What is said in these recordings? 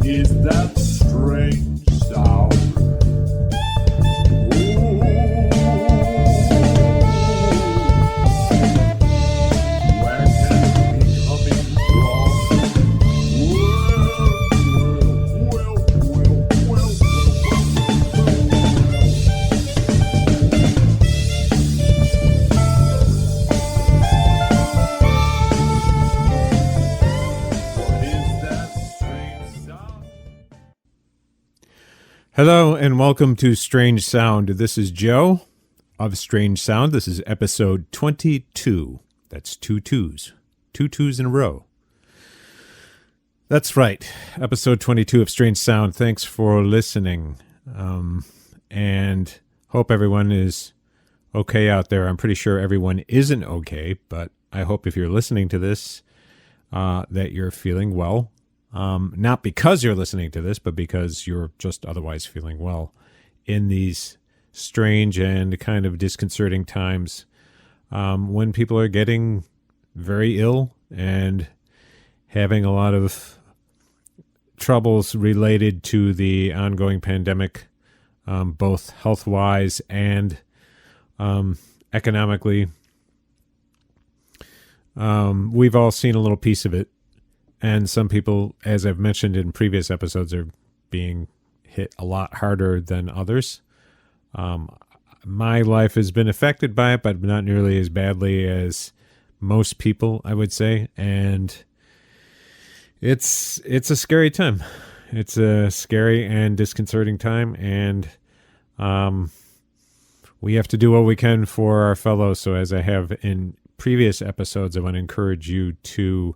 is that strange sound? Where can it be coming from? Hello and welcome to Strange Sound. This is Joe of Strange Sound. This is episode 22. That's two twos in a row. That's right, episode 22 of Strange Sound. Thanks for listening, and hope everyone is okay out there. I'm pretty sure everyone isn't okay, but I hope if you're listening to this that you're feeling well. Not because you're listening to this, but because you're just otherwise feeling well in these strange and kind of disconcerting times when people are getting very ill and having a lot of troubles related to the ongoing pandemic, both health-wise and economically. We've all seen a little piece of it. And some people, as I've mentioned in previous episodes, are being hit a lot harder than others. My life has been affected by it, but not nearly as badly as most people, I would say. And it's a scary time. It's a scary and disconcerting time. And we have to do what we can for our fellows. So as I have in previous episodes, I want to encourage you to,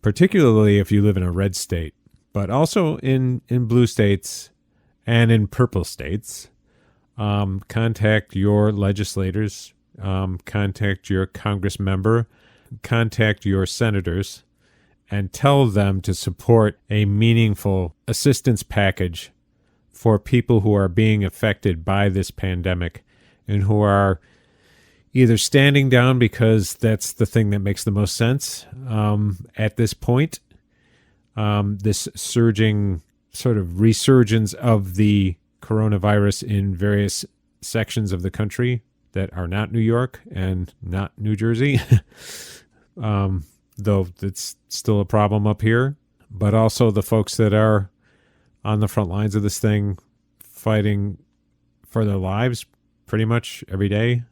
particularly if you live in a red state, but also in blue states and in purple states, contact your legislators, contact your Congress member, contact your senators, and tell them to support a meaningful assistance package for people who are being affected by this pandemic and who are either standing down because that's the thing that makes the most sense at this point, this surging sort of resurgence of the coronavirus in various sections of the country that are not New York and not New Jersey, though it's still a problem up here, but also the folks that are on the front lines of this thing fighting for their lives pretty much every day.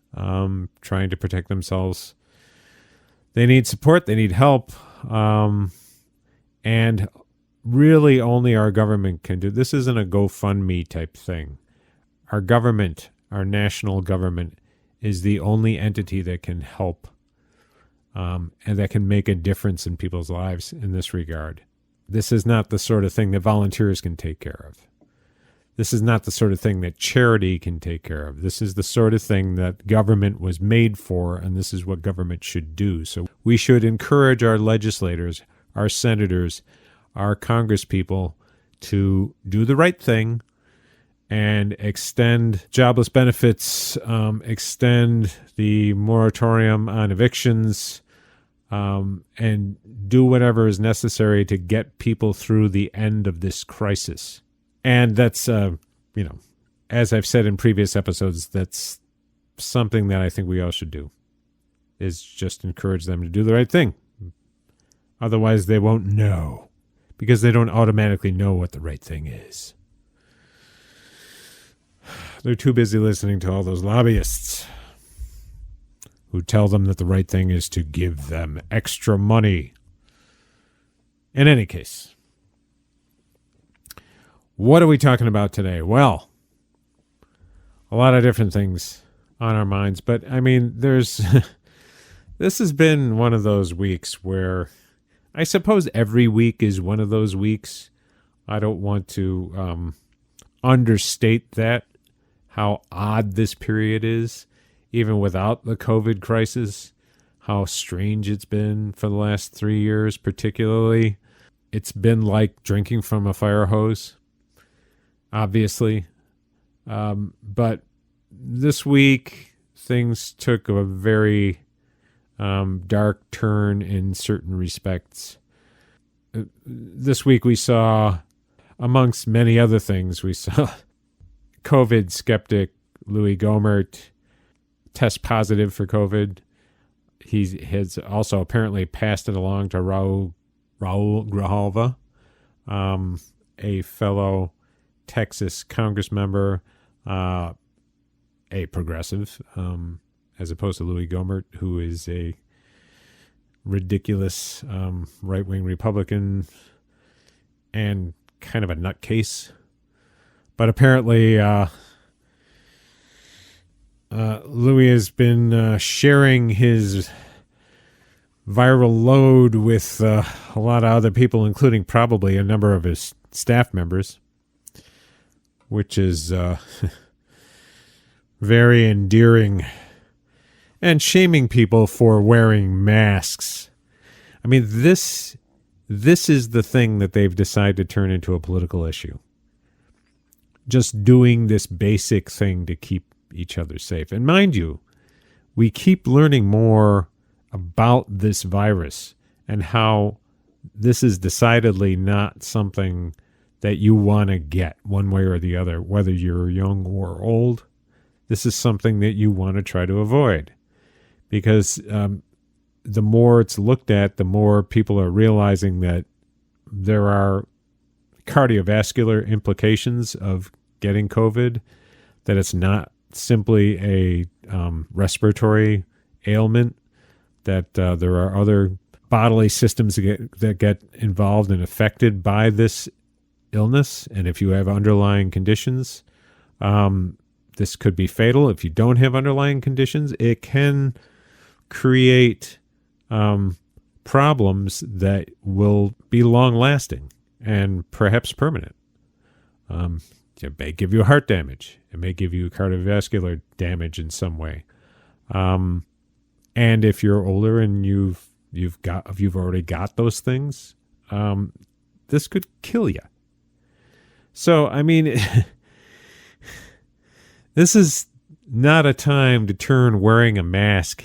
Trying to protect themselves. They need support, they need help, and really only our government can do. This isn't a GoFundMe type thing. Our government, our national government, is the only entity that can help and that can make a difference in people's lives in this regard. This is not the sort of thing that volunteers can take care of. This is not the sort of thing that charity can take care of. This is the sort of thing that government was made for, and this is what government should do. So we should encourage our legislators, our senators, our congresspeople to do the right thing and extend jobless benefits, extend the moratorium on evictions, and do whatever is necessary to get people through the end of this crisis. And that's, as I've said in previous episodes, that's something that I think we all should do, is just encourage them to do the right thing. Otherwise, they won't know, because they don't automatically know what the right thing is. They're too busy listening to all those lobbyists who tell them that the right thing is to give them extra money. In any case, what are we talking about today? Well, a lot of different things on our minds, but I mean, this has been one of those weeks where I suppose every week is one of those weeks. I don't want to understate that, how odd this period is, even without the COVID crisis, how strange it's been for the last 3 years, particularly. It's been like drinking from a fire hose, obviously. But this week, things took a very dark turn in certain respects. This week we saw amongst many other things, we saw COVID skeptic Louis Gohmert test positive for COVID. He has also apparently passed it along to Raul Grijalva, a fellow Texas Congress member, a progressive, as opposed to Louis Gohmert, who is a ridiculous right-wing Republican and kind of a nutcase. But apparently Louis has been sharing his viral load with a lot of other people, including probably a number of his staff members, which is very endearing, and shaming people for wearing masks. I mean, this is the thing that they've decided to turn into a political issue. Just doing this basic thing to keep each other safe. And mind you, we keep learning more about this virus and how this is decidedly not something that you want to get one way or the other, whether you're young or old. This is something that you want to try to avoid, because the more it's looked at, the more people are realizing that there are cardiovascular implications of getting COVID, that it's not simply a respiratory ailment, that there are other bodily systems that get involved and affected by this illness. And if you have underlying conditions, this could be fatal. If you don't have underlying conditions, it can create problems that will be long-lasting and perhaps permanent. It may give you heart damage. It may give you cardiovascular damage in some way. And if you're older and you've already got those things, this could kill you. So, I mean, this is not a time to turn wearing a mask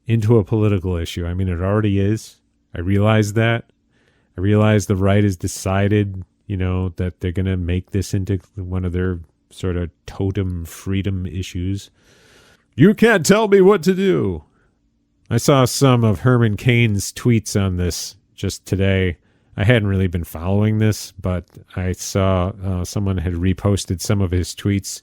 into a political issue. I mean, it already is. I realize that. I realize the right has decided, that they're going to make this into one of their sort of totem freedom issues. You can't tell me what to do. I saw some of Herman Cain's tweets on this just today. I hadn't really been following this, but I saw someone had reposted some of his tweets.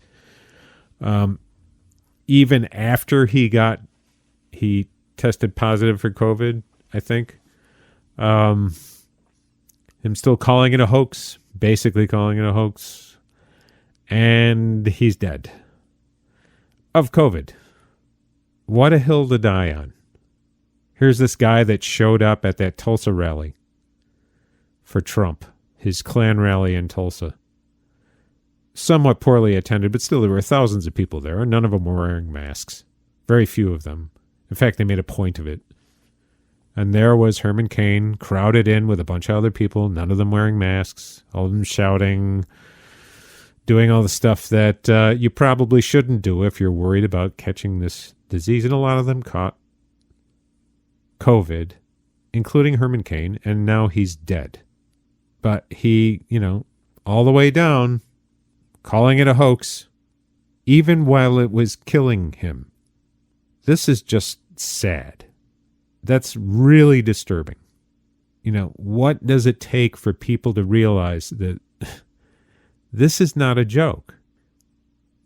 Even after he tested positive for COVID, I think. Him still calling it a hoax, basically calling it a hoax. And he's dead. Of COVID. What a hill to die on. Here's this guy that showed up at that Tulsa rally for Trump, his Klan rally in Tulsa. Somewhat poorly attended, but still there were thousands of people there, and none of them were wearing masks. Very few of them. In fact, they made a point of it. And there was Herman Cain crowded in with a bunch of other people, none of them wearing masks, all of them shouting, doing all the stuff that you probably shouldn't do if you're worried about catching this disease. And a lot of them caught COVID, including Herman Cain, and now he's dead. But he, all the way down, calling it a hoax, even while it was killing him. This is just sad. That's really disturbing. What does it take for people to realize that this is not a joke?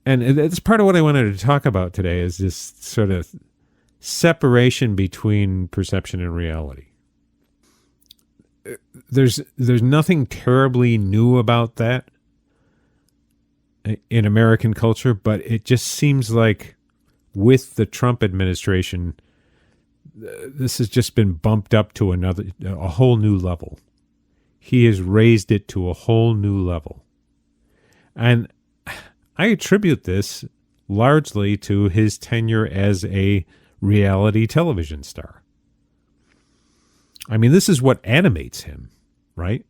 And it's part of what I wanted to talk about today, is this sort of separation between perception and reality. There's nothing terribly new about that in American culture, but it just seems like with the Trump administration, this has just been bumped up to a whole new level. He has raised it to a whole new level. And I attribute this largely to his tenure as a reality television star. I mean, this is what animates him, right?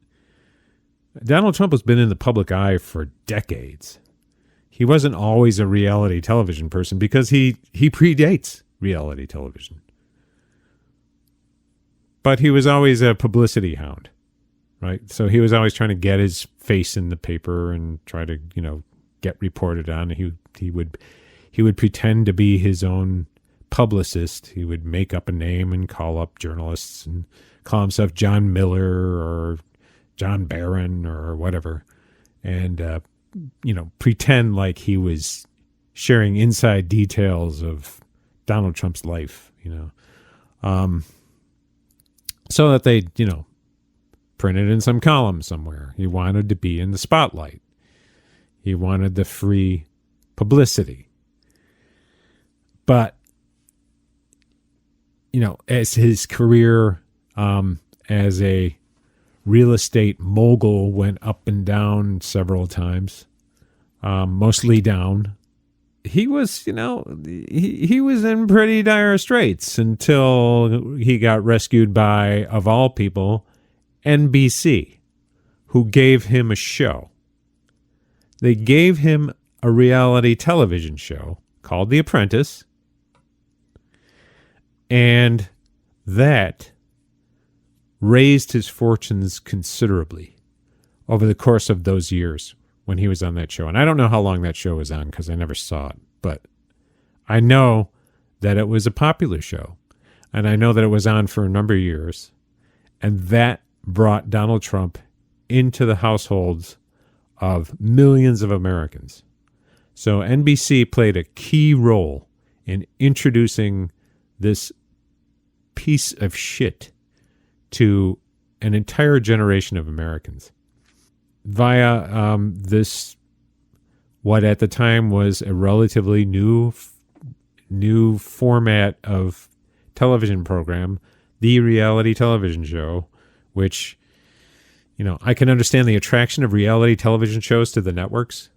Donald Trump has been in the public eye for decades. He wasn't always a reality television person because he predates reality television. But he was always a publicity hound, right? So he was always trying to get his face in the paper and try to, get reported on. He would pretend to be his own publicist. He would make up a name and call up journalists and call himself John Miller or John Barron or whatever, and pretend like he was sharing inside details of Donald Trump's life, so that they, print it in some column somewhere. He wanted to be in the spotlight. He wanted the free publicity. But, as his career as a real estate mogul went up and down several times, mostly down, he was, he was in pretty dire straits until he got rescued by, of all people, NBC, who gave him a show. They gave him a reality television show called The Apprentice, and that raised his fortunes considerably over the course of those years when he was on that show. And I don't know how long that show was on because I never saw it, but I know that it was a popular show, and I know that it was on for a number of years, and that brought Donald Trump into the households of millions of Americans. So NBC played a key role in introducing this piece of shit to an entire generation of Americans via this, what at the time was a relatively new format of television program, the reality television show, which, I can understand the attraction of reality television shows to the networks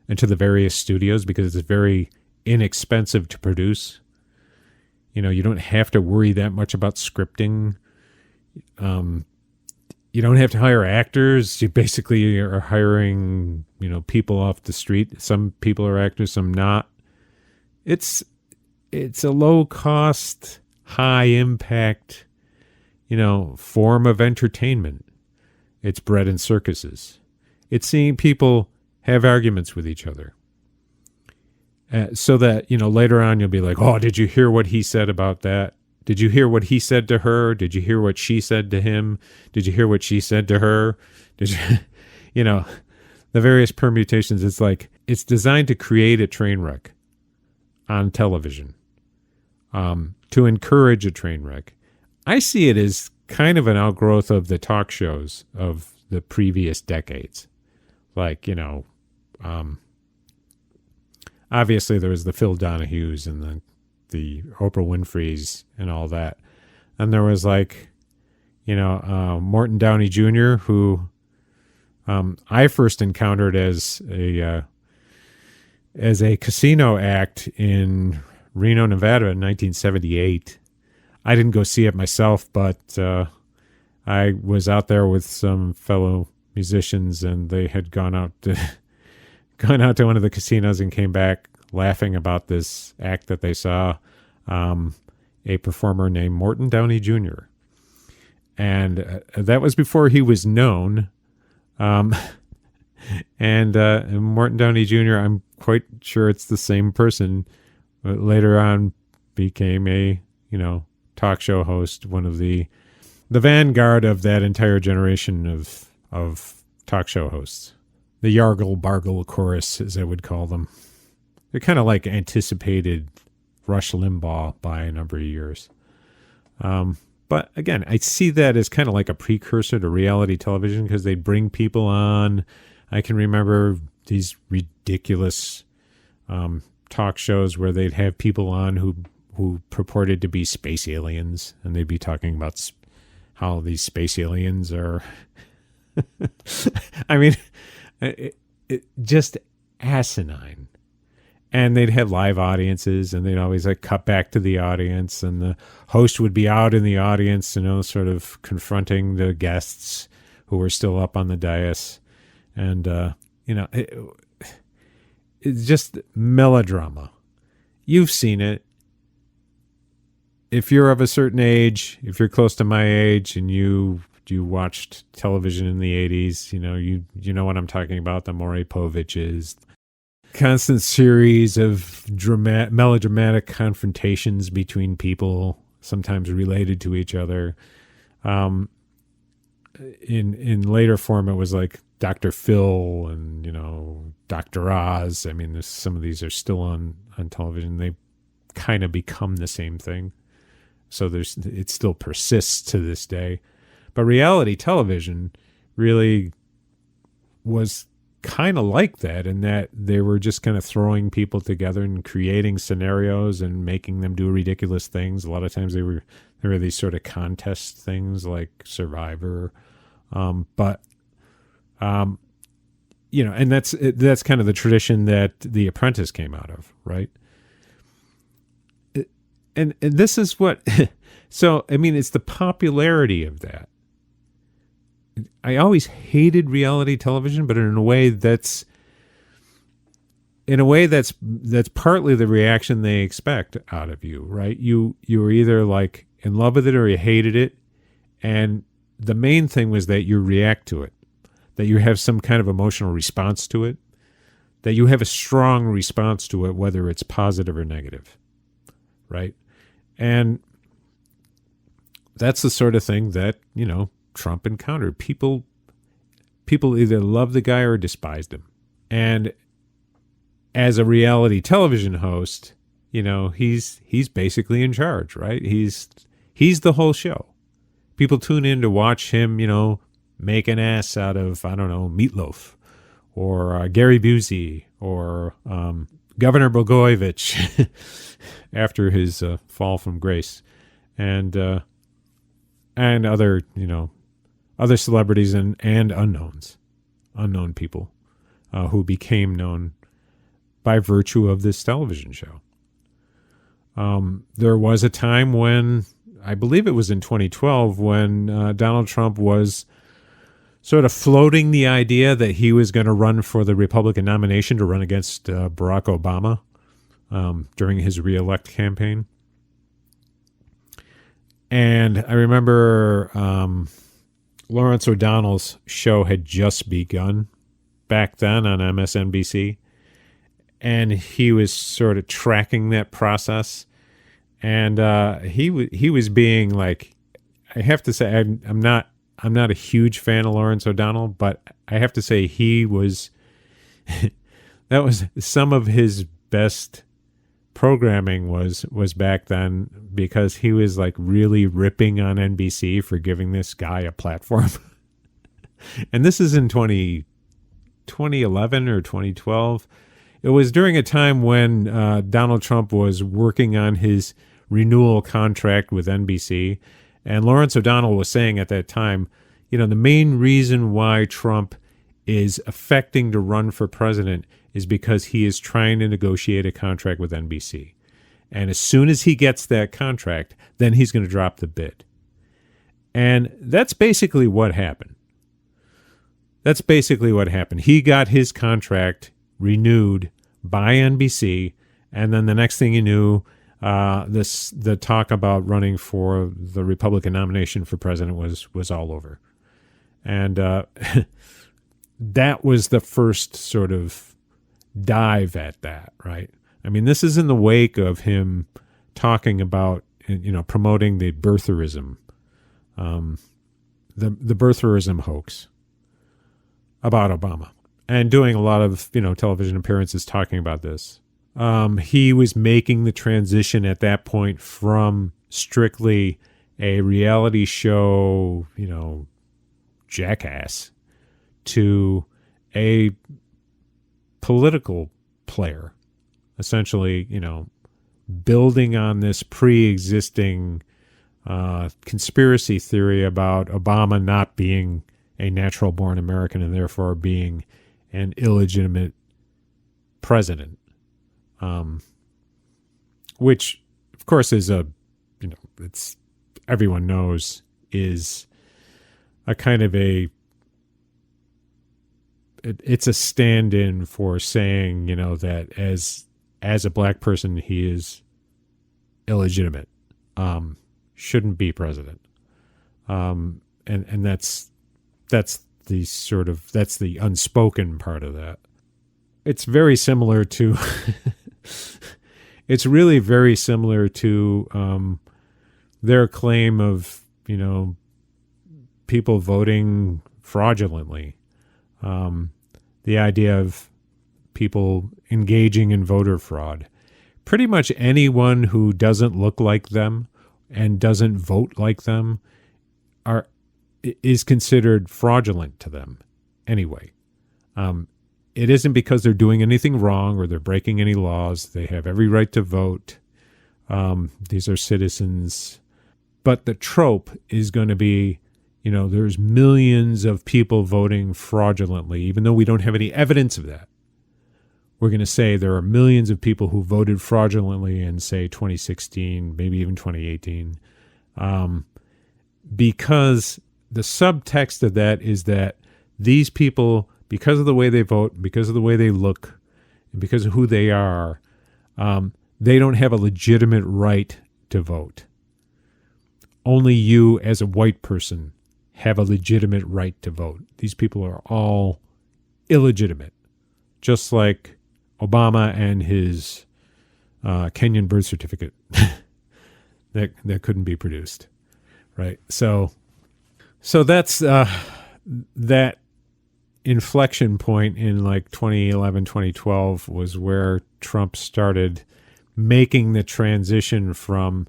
and to the various studios because it's very inexpensive to produce. You don't have to worry that much about scripting. You don't have to hire actors. You basically are hiring, people off the street. Some people are actors, some not. It's a low cost, high impact, form of entertainment. It's bread and circuses. It's seeing people have arguments with each other. So that, later on you'll be like, oh, did you hear what he said about that? Did you hear what he said to her? Did you hear what she said to him? Did you hear what she said to her? Did you, the various permutations. It's like, it's designed to create a train wreck on television, to encourage a train wreck. I see it as kind of an outgrowth of the talk shows of the previous decades. Like, obviously there was the Phil Donahues and the Oprah Winfrey's and all that. And there was like, Morton Downey Jr., who I first encountered as a casino act in Reno, Nevada in 1978. I didn't go see it myself, but I was out there with some fellow musicians, and they had gone out to one of the casinos and came back laughing about this act that they saw, a performer named Morton Downey Jr. And that was before he was known. And Morton Downey Jr., I'm quite sure it's the same person, but later on became a, talk show host, one of the vanguard of that entire generation of talk show hosts. The Yargle Bargle chorus, as I would call them. They're kind of like anticipated Rush Limbaugh by a number of years. But again, I see that as kind of like a precursor to reality television because they bring people on. I can remember these ridiculous talk shows where they'd have people on who purported to be space aliens, and they'd be talking about how these space aliens are. I mean, it just asinine. And they'd have live audiences, and they'd always cut back to the audience, and the host would be out in the audience, sort of confronting the guests who were still up on the dais. And, it's just melodrama. You've seen it. If you're of a certain age, if you're close to my age and you you watched television in the 80s, you know what I'm talking about, the Maury Poviches. Constant series of melodramatic confrontations between people, sometimes related to each other. In later form, it was like Dr. Phil and Dr. Oz. I mean, some of these are still on television. They kind of become the same thing, so it still persists to this day. But reality television really was kind of like that, in that they were just kind of throwing people together and creating scenarios and making them do ridiculous things. A lot of times there were these sort of contest things like Survivor, and that's kind of the tradition that The Apprentice came out of, right? And this is what, so I mean, it's the popularity of that. I always hated reality television, but in a way that's partly the reaction they expect out of you, right? You were either like in love with it or you hated it, and the main thing was that you react to it, that you have some kind of emotional response to it, that you have a strong response to it, whether it's positive or negative, right? And that's the sort of thing that Trump encountered. People either loved the guy or despised him. And as a reality television host, he's basically in charge, right? He's the whole show. People tune in to watch him, make an ass out of, I don't know, Meatloaf or Gary Busey or Governor Blagojevich after his fall from grace, and other other celebrities and unknown people who became known by virtue of this television show. There was a time when, I believe it was in 2012, when Donald Trump was sort of floating the idea that he was going to run for the Republican nomination to run against Barack Obama during his re-elect campaign. And I remember Lawrence O'Donnell's show had just begun back then on MSNBC, and he was sort of tracking that process. And he was being like, I have to say, I'm not a huge fan of Lawrence O'Donnell, but I have to say he was that was some of his best programming was back then, because he was like really ripping on NBC for giving this guy a platform. And this is in 2011 or 2012. It was during a time when Donald Trump was working on his renewal contract with NBC. And Lawrence O'Donnell was saying at that time, the main reason why Trump is affecting to run for president is because he is trying to negotiate a contract with NBC. And as soon as he gets that contract, then he's going to drop the bid. And that's basically what happened. He got his contract renewed by NBC, and then the next thing you knew, the talk about running for the Republican nomination for president was all over. And that was the first sort of dive at that, right? I mean, this is in the wake of him talking about, promoting the birtherism, the birtherism hoax about Obama, and doing a lot of, television appearances talking about this. He was making the transition at that point from strictly a reality show, jackass, to a political player, essentially, building on this pre-existing conspiracy theory about Obama not being a natural-born American and therefore being an illegitimate president, which, of course, is it's everyone knows is a kind of it's a stand-in for saying, that as a black person, he is illegitimate, shouldn't be president. and that's the unspoken part of that. It's very similar to it's really very similar to their claim of, people voting fraudulently. The idea of people engaging in voter fraud. Pretty much anyone who doesn't look like them and doesn't vote like them is considered fraudulent to them anyway. It isn't because they're doing anything wrong or they're breaking any laws. They have every right to vote. These are citizens. But the trope is going to be, there's millions of people voting fraudulently, even though we don't have any evidence of that. We're going to say there are millions of people who voted fraudulently in, say, 2016, maybe even 2018, because the subtext of that is that these people, because of the way they vote, because of the way they look, and because of who they are, they don't have a legitimate right to vote. Only you, as a white person, have a legitimate right to vote. These people are all illegitimate, just like Obama and his Kenyan birth certificate that couldn't be produced, right? So that's that inflection point in like 2011, 2012 was where Trump started making the transition from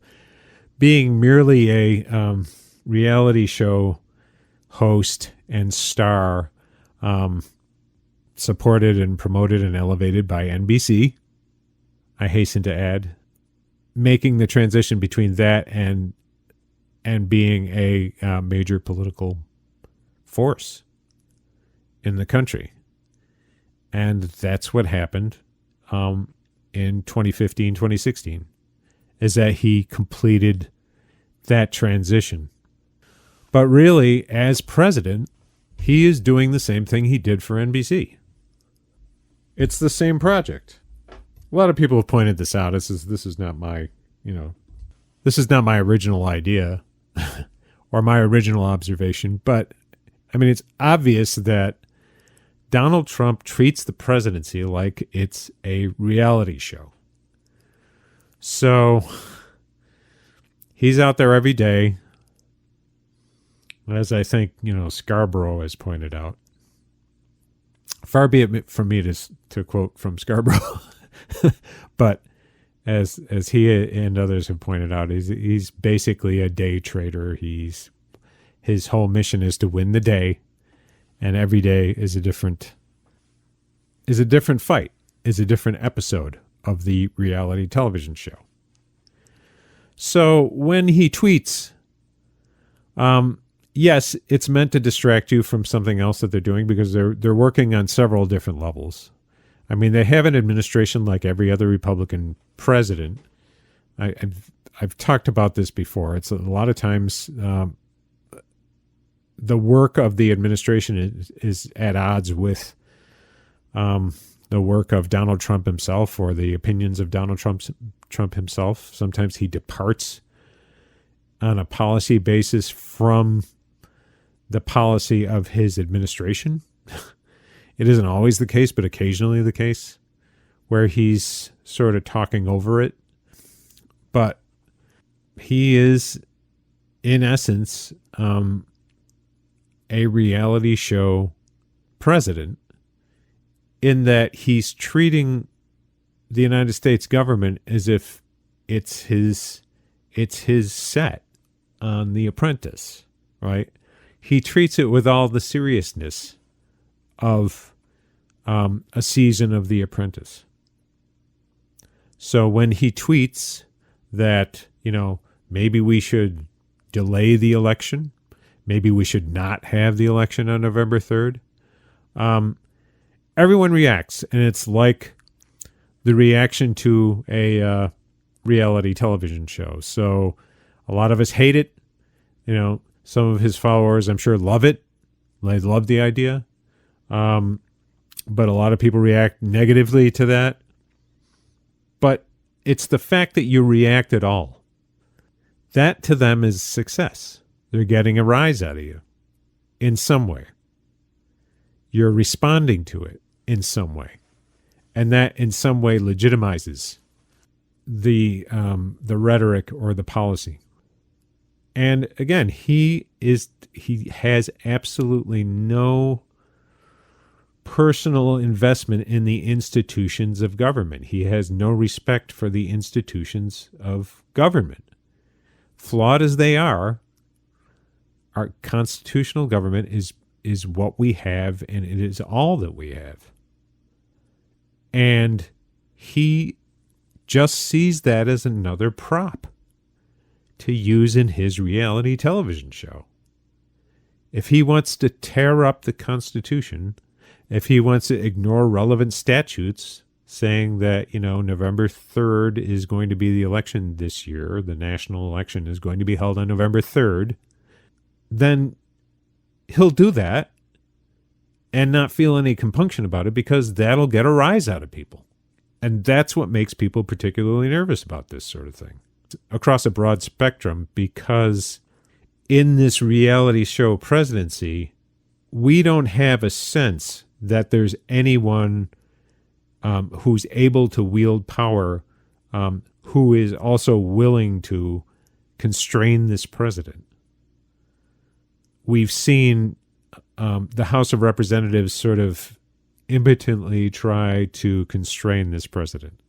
being merely a reality show host and star, supported and promoted and elevated by NBC, I hasten to add, making the transition between that and being a major political force in the country. And that's what happened in 2015, 2016, is that he completed that transition. But really, as president, he is doing the same thing he did for NBC. It's the same project. A lot of people have pointed this out. This is not my, this is not my original idea or my original observation. But I mean, it's obvious that Donald Trump treats the presidency like it's a reality show. So he's out there every day, as I think, Scarborough has pointed out. Far be it from me to quote from Scarborough, but as he and others have pointed out, he's basically a day trader. His whole mission is to win the day, and every day is a different fight, is a different episode of the reality television show. So when he tweets, yes, it's meant to distract you from something else that they're doing, because they're working on several different levels. I mean, they have an administration like every other Republican president. I've talked about this before. It's a lot of times the work of the administration is at odds with the work of Donald Trump himself, or the opinions of Donald Trump himself. Sometimes he departs on a policy basis from the policy of his administration. It isn't always the case, but occasionally the case, where he's sort of talking over it. But he is, in essence, a reality show president, in that he's treating the United States government as if it's his set on The Apprentice, right? He treats it with all the seriousness of a season of The Apprentice. So when he tweets that, maybe we should delay the election, maybe we should not have the election on November 3rd, everyone reacts, and it's like the reaction to a reality television show. So a lot of us hate it. Some of his followers, I'm sure, love it. They love the idea. But a lot of people react negatively to that. But it's the fact that you react at all. That to them is success. They're getting a rise out of you. in some way. You're responding to it in some way. And that in some way legitimizes the rhetoric or the policy. And again, he has absolutely no personal investment in the institutions of government. He has no respect for the institutions of government. Flawed as they are, our constitutional government is what we have, and it is all that we have. And he just sees that as another prop to use in his reality television show. If he wants to tear up the Constitution, if he wants to ignore relevant statutes saying that, November 3rd is going to be the election this year, the national election is going to be held on November 3rd, then he'll do that and not feel any compunction about it, because that'll get a rise out of people. And that's what makes people particularly nervous about this sort of thing across a broad spectrum, because in this reality show presidency, we don't have a sense that there's anyone who's able to wield power who is also willing to constrain this president. We've seen the House of Representatives sort of impotently try to constrain this president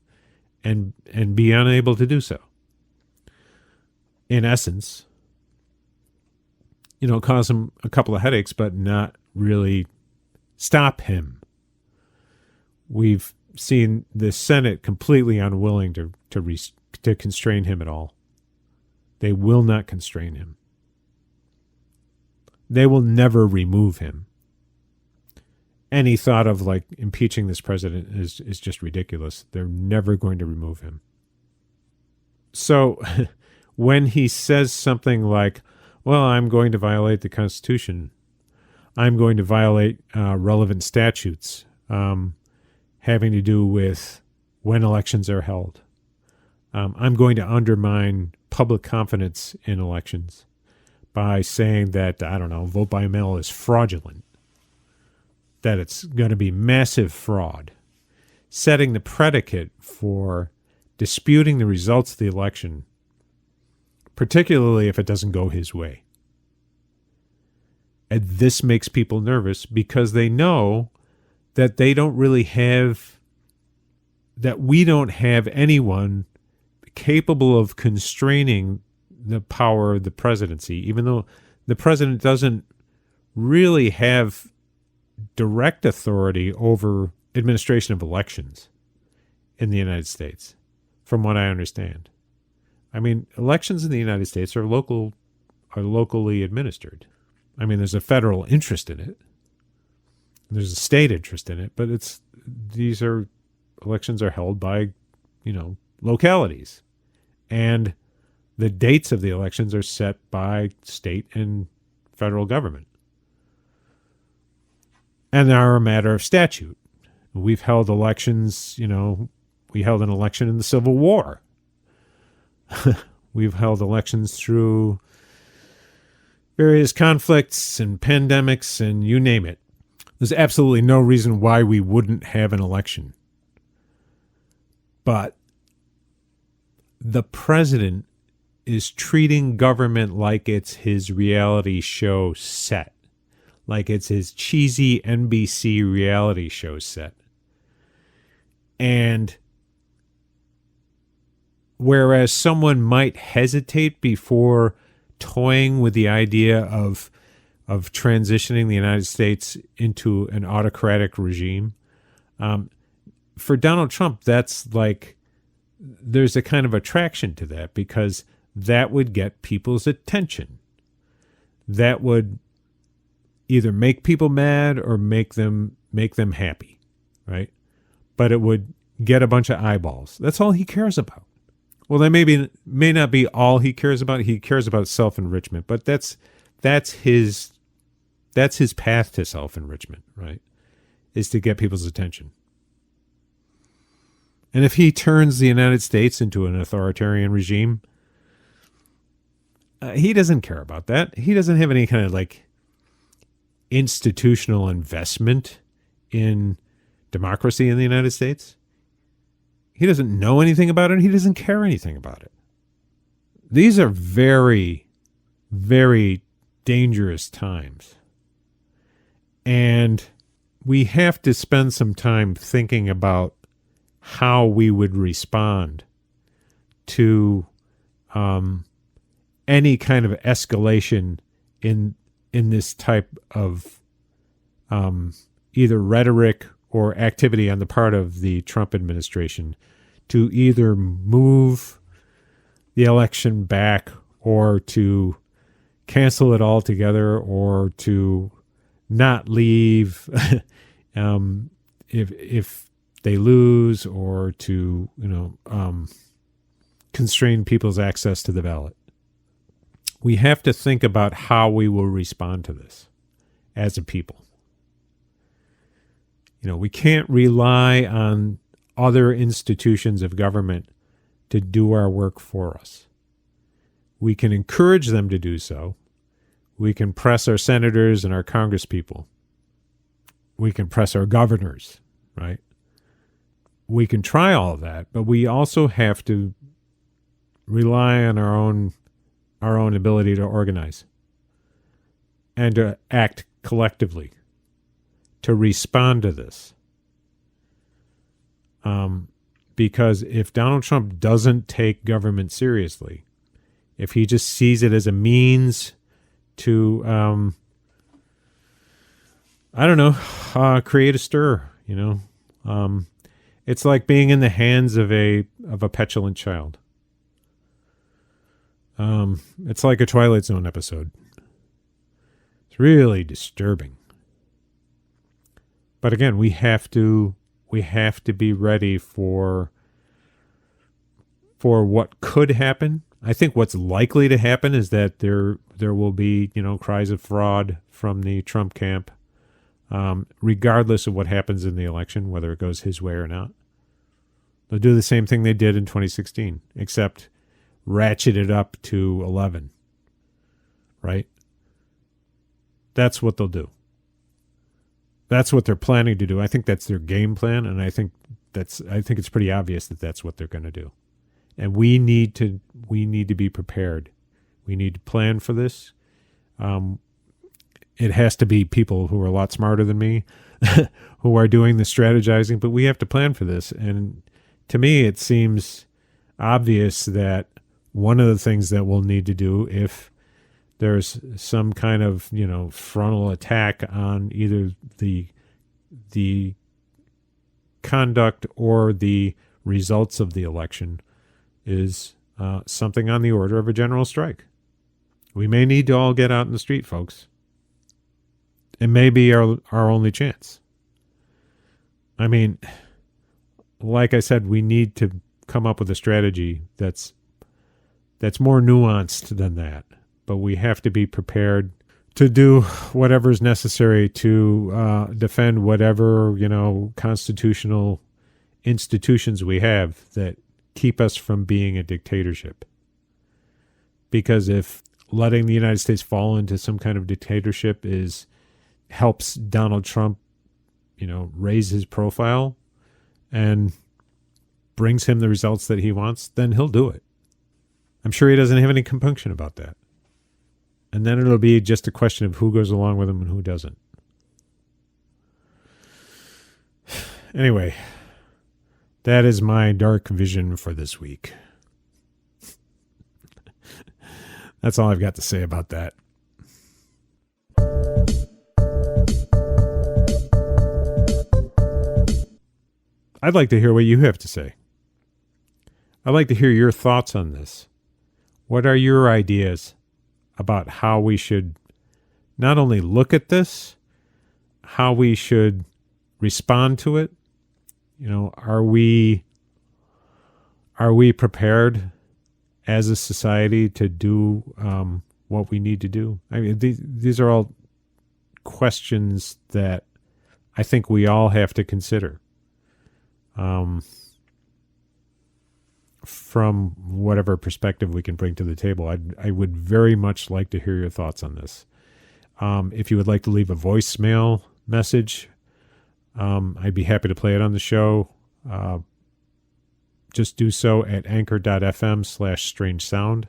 and be unable to do so. In essence, cause him a couple of headaches, but not really stop him. We've seen the Senate completely unwilling to constrain him at all. They will not constrain him. They will never remove him. Any thought of impeaching this president is just ridiculous. They're never going to remove him. So when he says something like, well, I'm going to violate the Constitution, I'm going to violate relevant statutes having to do with when elections are held, I'm going to undermine public confidence in elections by saying that, vote by mail is fraudulent, that it's going to be massive fraud, setting the predicate for disputing the results of the election, particularly if it doesn't go his way. And this makes people nervous because they know that they don't really have, that we don't have anyone capable of constraining the power of the presidency, even though the president doesn't really have direct authority over administration of elections in the United States, from what I understand. I mean, elections in the United States are locally administered. I mean, there's a federal interest in it. There's a state interest in it, but elections are held by, localities. And the dates of the elections are set by state and federal government. And they are a matter of statute. We've held elections, we held an election in the Civil War. We've held elections through various conflicts and pandemics and you name it. There's absolutely no reason why we wouldn't have an election. But the president is treating government like it's his reality show set, like it's his cheesy NBC reality show set. And whereas someone might hesitate before toying with the idea of transitioning the United States into an autocratic regime, for Donald Trump, that's there's a kind of attraction to that, because that would get people's attention. That would either make people mad or make them happy, right? But it would get a bunch of eyeballs. That's all he cares about. Well, that may not be all he cares about. He cares about self-enrichment, but that's his path to self-enrichment, right? Is to get people's attention. And if he turns the United States into an authoritarian regime, he doesn't care about that. He doesn't have any kind of institutional investment in democracy in the United States. He doesn't know anything about it. And he doesn't care anything about it. These are very, very dangerous times. And we have to spend some time thinking about how we would respond to any kind of escalation in this type of either rhetoric or activity on the part of the Trump administration to either move the election back or to cancel it altogether or to not leave if they lose, or to constrain people's access to the ballot. We have to think about how we will respond to this as a people. We can't rely on other institutions of government to do our work for us. We can encourage them to do so. We can press our senators and our congresspeople. We can press our governors, right? We can try all of that, but we also have to rely on our own ability to organize and to act collectively to respond to this. Because if Donald Trump doesn't take government seriously, if he just sees it as a means to, create a stir, it's like being in the hands of a petulant child. It's like a Twilight Zone episode. It's really disturbing. But again, we have to be ready for what could happen. I think what's likely to happen is that there will be, cries of fraud from the Trump camp, regardless of what happens in the election, whether it goes his way or not. They'll do the same thing they did in 2016, except ratchet it up to 11, right? That's what they'll do. That's what they're planning to do. I think that's their game plan, and I think it's pretty obvious that that's what they're going to do. And we need to be prepared. We need to plan for this. It has to be people who are a lot smarter than me who are doing the strategizing, but we have to plan for this. And to me, it seems obvious that one of the things that we'll need to do if there's some kind of, frontal attack on either the conduct or the results of the election is something on the order of a general strike. We may need to all get out in the street, folks. It may be our only chance. I mean, like I said, we need to come up with a strategy that's more nuanced than that. But we have to be prepared to do whatever is necessary to defend whatever, constitutional institutions we have that keep us from being a dictatorship. Because if letting the United States fall into some kind of dictatorship helps Donald Trump, raise his profile and brings him the results that he wants, then he'll do it. I'm sure he doesn't have any compunction about that. And then it'll be just a question of who goes along with him and who doesn't. Anyway, that is my dark vision for this week. That's all I've got to say about that. I'd like to hear what you have to say. I'd like to hear your thoughts on this. What are your ideas about how we should not only look at this, how we should respond to it? Are we prepared as a society to do what we need to do? I mean, these are all questions that I think we all have to consider. From whatever perspective we can bring to the table. I would very much like to hear your thoughts on this. If you would like to leave a voicemail message, I'd be happy to play it on the show. Just do so at anchor.fm/strange sound.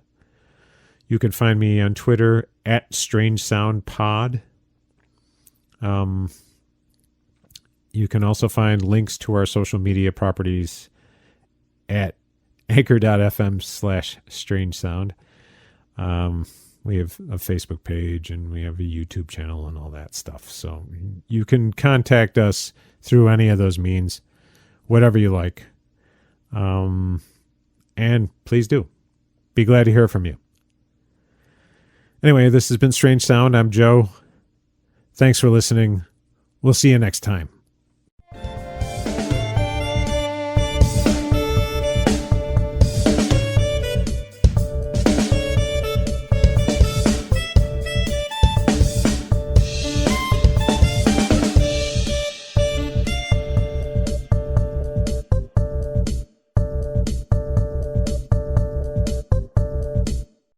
You can find me on Twitter at Strange Sound Pod. You can also find links to our social media properties at anchor.fm/strange sound. We have a Facebook page and we have a YouTube channel and all that stuff. So you can contact us through any of those means, whatever you like. And please do. Be glad to hear from you. Anyway, this has been Strange Sound. I'm Joe. Thanks for listening. We'll see you next time.